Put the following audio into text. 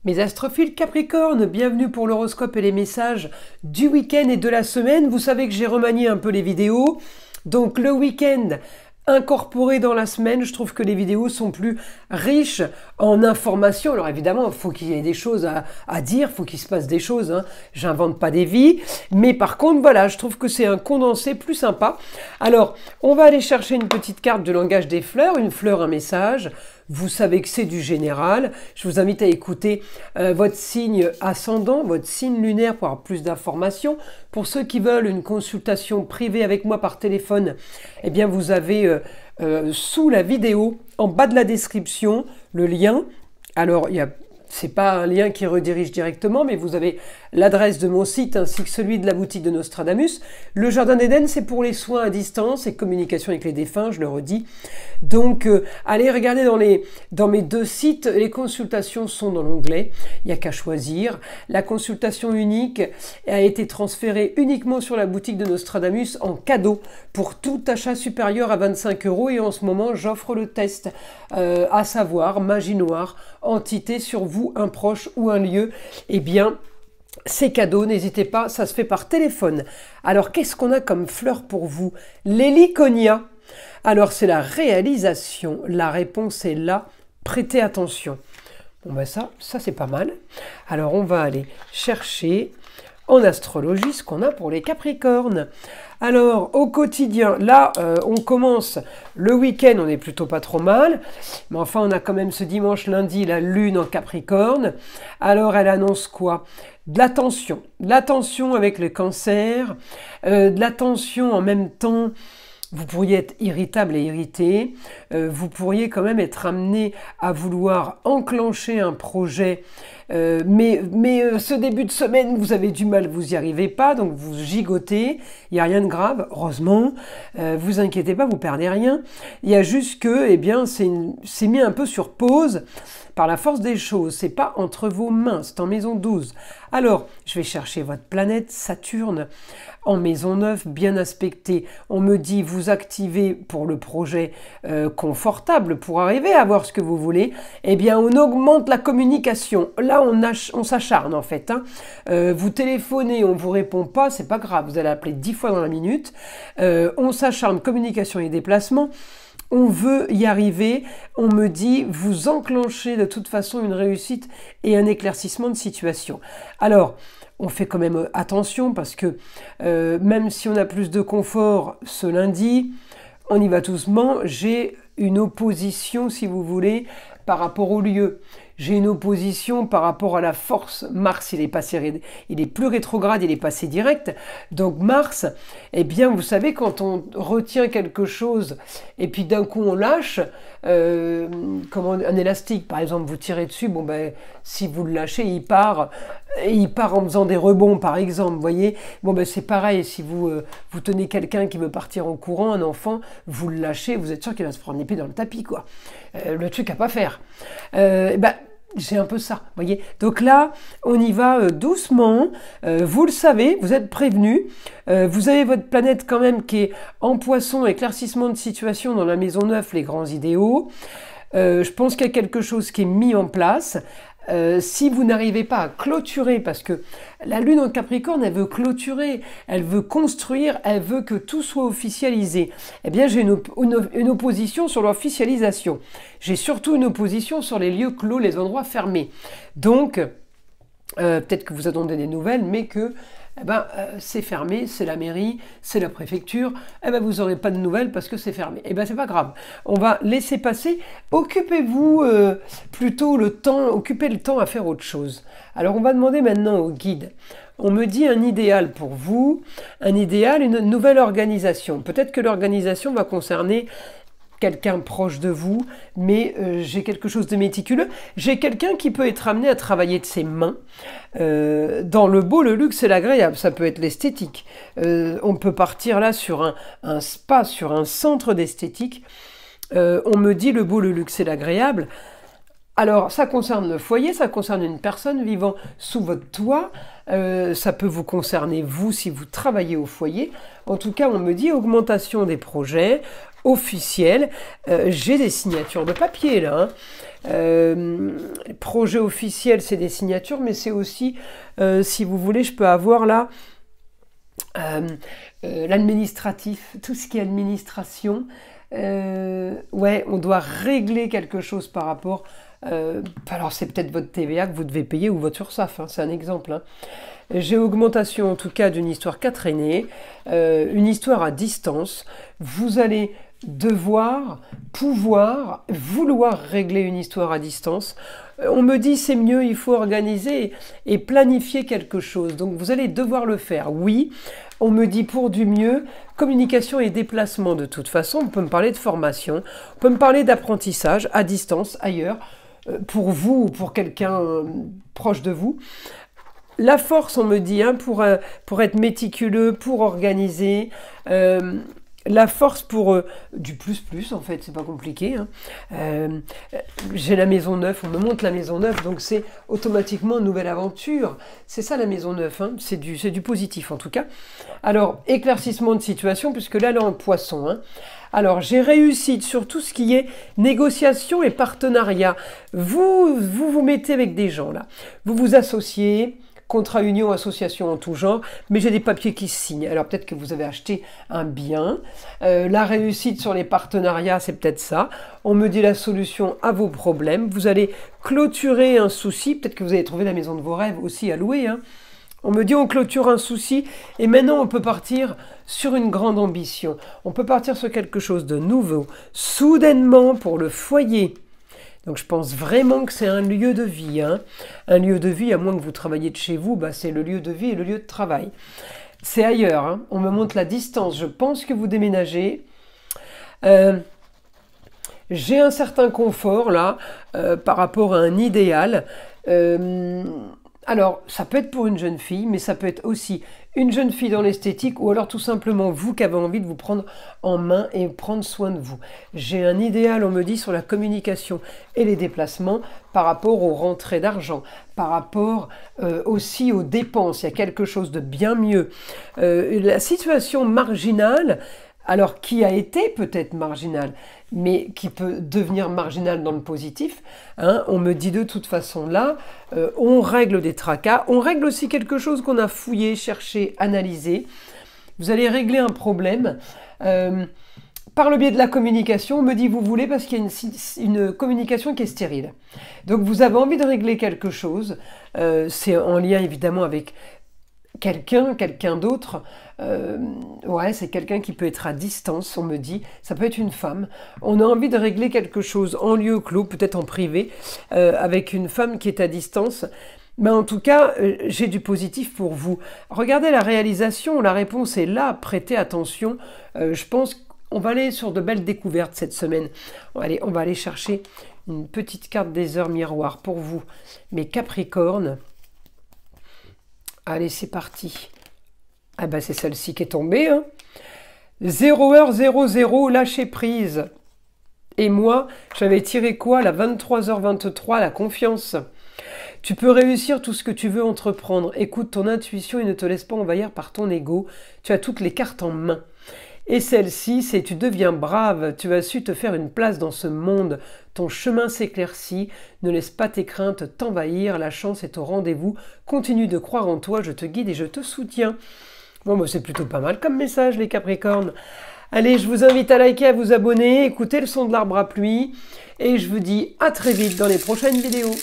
Mes astrophiles Capricorne, bienvenue pour l'horoscope et les messages du week-end et de la semaine. Vous savez que j'ai remanié un peu les vidéos. Donc le week-end incorporé dans la semaine, je trouve que les vidéos sont plus riches en informations. Alors évidemment, il faut qu'il y ait des choses à dire, il faut qu'il se passe des choses, hein. J'invente pas des vies. Mais par contre, voilà, je trouve que c'est un condensé plus sympa. Alors, on va aller chercher une petite carte de langage des fleurs, une fleur, un message. Vous savez que c'est du général. Je vous invite à écouter votre signe ascendant, votre signe lunaire pour avoir plus d'informations. Pour ceux qui veulent une consultation privée avec moi par téléphone, eh bien vous avez sous la vidéo, en bas de la description, le lien. Alors, c'est pas un lien qui redirige directement, mais vous avez l'adresse de mon site ainsi que celui de la boutique de Nostradamus. Le Jardin d'Éden, c'est pour les soins à distance et communication avec les défunts, je le redis. Donc, allez regarder dans mes deux sites. Les consultations sont dans l'onglet. Il n'y a qu'à choisir. La consultation unique a été transférée uniquement sur la boutique de Nostradamus en cadeau pour tout achat supérieur à 25 €. Et en ce moment, j'offre le test, à savoir magie noire, entité sur vous, un proche ou un lieu. Eh bien, c'est cadeau, n'hésitez pas, ça se fait par téléphone. Alors, qu'est-ce qu'on a comme fleur pour vous? L'héliconia. Alors, c'est la réalisation. La réponse est là. Prêtez attention. Bon, ben ça c'est pas mal. Alors, on va aller chercher en astrologie ce qu'on a pour les Capricornes. Alors, au quotidien, là, on commence le week-end, on est plutôt pas trop mal. Mais enfin, on a quand même ce dimanche, lundi, la lune en Capricorne. Alors, elle annonce quoi? De l'attention avec le cancer, de l'attention en même temps. Vous pourriez être irritable et irrité, vous pourriez quand même être amené à vouloir enclencher un projet, mais ce début de semaine, vous avez du mal, vous n'y arrivez pas, donc vous gigotez, il n'y a rien de grave, heureusement, vous inquiétez pas, vous perdez rien, il y a juste que, eh bien, c'est mis un peu sur pause par la force des choses, c'est pas entre vos mains, c'est en maison 12. Alors, je vais chercher votre planète Saturne en maison 9, bien aspectée. On me dit, vous activez pour le projet confortable, pour arriver à voir ce que vous voulez. Eh bien, on augmente la communication. Là, on s'acharne en fait, hein. Vous téléphonez, on vous répond pas, c'est pas grave, vous allez appeler 10 fois dans la minute. On s'acharne, communication et déplacement. On veut y arriver, on me dit, vous enclenchez de toute façon une réussite et un éclaircissement de situation. Alors, on fait quand même attention parce que même si on a plus de confort ce lundi, on y va doucement. J'ai une opposition, si vous voulez, par rapport au lieu. J'ai une opposition par rapport à la force. Mars, il est plus rétrograde, il est passé direct. Donc Mars, eh bien, vous savez, quand on retient quelque chose et puis d'un coup on lâche, comme un élastique, par exemple, vous tirez dessus, bon ben, si vous le lâchez, il part en faisant des rebonds, par exemple, vous voyez. Bon ben c'est pareil, si vous tenez quelqu'un qui veut partir en courant, un enfant, vous le lâchez, vous êtes sûr qu'il va se prendre les pieds dans le tapis, quoi. Le truc à pas faire. Ben, j'ai un peu ça, vous voyez. Donc là, on y va doucement. Vous le savez, vous êtes prévenus. Vous avez votre planète quand même qui est en poisson, éclaircissement de situation dans la maison 9, les grands idéaux. Je pense qu'il y a quelque chose qui est mis en place. Si vous n'arrivez pas à clôturer, parce que la lune en Capricorne, elle veut clôturer, elle veut construire, elle veut que tout soit officialisé. Eh bien, j'ai une opposition sur l'officialisation. J'ai surtout une opposition sur les lieux clos, les endroits fermés. Donc, peut-être que vous attendez des nouvelles, mais que c'est fermé, c'est la mairie, c'est la préfecture, vous n'aurez pas de nouvelles parce que c'est fermé. C'est pas grave, on va laisser passer. Occupez-vous plutôt occupez le temps à faire autre chose. Alors on va demander maintenant au guide. On me dit un idéal pour vous, un idéal, une nouvelle organisation. Peut-être que l'organisation va concerner quelqu'un proche de vous, mais j'ai quelque chose de méticuleux. J'ai quelqu'un qui peut être amené à travailler de ses mains, dans le beau, le luxe et l'agréable. Ça peut être l'esthétique. On peut partir là sur un spa, sur un centre d'esthétique. On me dit le beau, le luxe et l'agréable. Alors, ça concerne le foyer, ça concerne une personne vivant sous votre toit, ça peut vous concerner vous si vous travaillez au foyer. En tout cas, on me dit augmentation des projets officiels. J'ai des signatures de papier là, hein. Projet officiel, c'est des signatures, mais c'est aussi, si vous voulez, je peux avoir là l'administratif, tout ce qui est administration. Ouais, on doit régler quelque chose par rapport. Alors c'est peut-être votre TVA que vous devez payer ou votre URSSAF, hein, c'est un exemple. Hein. J'ai augmentation en tout cas d'une histoire qui a traîné, une histoire à distance. Vous allez vouloir régler une histoire à distance. On me dit c'est mieux, il faut organiser et planifier quelque chose. Donc vous allez devoir le faire. Oui, on me dit pour du mieux, communication et déplacement de toute façon. On peut me parler de formation, on peut me parler d'apprentissage à distance, ailleurs, pour vous ou pour quelqu'un proche de vous. La force, on me dit, hein, pour être méticuleux, pour organiser. La force pour du plus, en fait, c'est pas compliqué. Hein. J'ai la maison neuve, on me montre la maison neuve, donc c'est automatiquement une nouvelle aventure. C'est ça la maison neuve, hein. C'est du positif en tout cas. Alors, éclaircissement de situation, puisque là, en poisson. Hein. Alors, j'ai réussi sur tout ce qui est négociation et partenariat. Vous mettez avec des gens, là. Vous vous associez, contrat union, association en tout genre, mais j'ai des papiers qui se signent. Alors peut-être que vous avez acheté un bien. La réussite sur les partenariats, c'est peut-être ça. On me dit la solution à vos problèmes. Vous allez clôturer un souci. Peut-être que vous allez trouver la maison de vos rêves aussi à louer. Hein. On me dit on clôture un souci et maintenant on peut partir sur une grande ambition. On peut partir sur quelque chose de nouveau. Soudainement pour le foyer. Donc je pense vraiment que c'est un lieu de vie. Hein. Un lieu de vie, à moins que vous travailliez de chez vous, bah, c'est le lieu de vie et le lieu de travail. C'est ailleurs. Hein. On me montre la distance. Je pense que vous déménagez. J'ai un certain confort là par rapport à un idéal. Alors, ça peut être pour une jeune fille, mais ça peut être aussi une jeune fille dans l'esthétique ou alors tout simplement vous qui avez envie de vous prendre en main et prendre soin de vous. J'ai un idéal, on me dit, sur la communication et les déplacements par rapport aux rentrées d'argent, par rapport aussi aux dépenses. Il y a quelque chose de bien mieux. La situation marginale, alors qui a été peut-être marginale, mais qui peut devenir marginal dans le positif, hein, on me dit de toute façon là, on règle des tracas, on règle aussi quelque chose qu'on a fouillé, cherché, analysé. Vous allez régler un problème par le biais de la communication. On me dit vous voulez parce qu'il y a une communication qui est stérile. Donc vous avez envie de régler quelque chose, c'est en lien évidemment avec quelqu'un d'autre, ouais, c'est quelqu'un qui peut être à distance, on me dit, ça peut être une femme. On a envie de régler quelque chose en lieu clos, peut-être en privé, avec une femme qui est à distance. Mais en tout cas, j'ai du positif pour vous. Regardez la réalisation, la réponse est là, prêtez attention. Je pense qu'on va aller sur de belles découvertes cette semaine. On va aller chercher une petite carte des heures miroirs pour vous, mes Capricornes. Allez, c'est parti. Ah ben c'est celle-ci qui est tombée. Hein. 0h00, lâcher prise. Et moi, j'avais tiré quoi? La 23h23, la confiance. Tu peux réussir tout ce que tu veux entreprendre. Écoute ton intuition et ne te laisse pas envahir par ton ego. Tu as toutes les cartes en main. Et celle-ci, c'est tu deviens brave, tu as su te faire une place dans ce monde, ton chemin s'éclaircit, ne laisse pas tes craintes t'envahir, la chance est au rendez-vous, continue de croire en toi, je te guide et je te soutiens. Bon, bah, c'est plutôt pas mal comme message les Capricornes. Allez, je vous invite à liker, à vous abonner, écouter le son de l'arbre à pluie, et je vous dis à très vite dans les prochaines vidéos.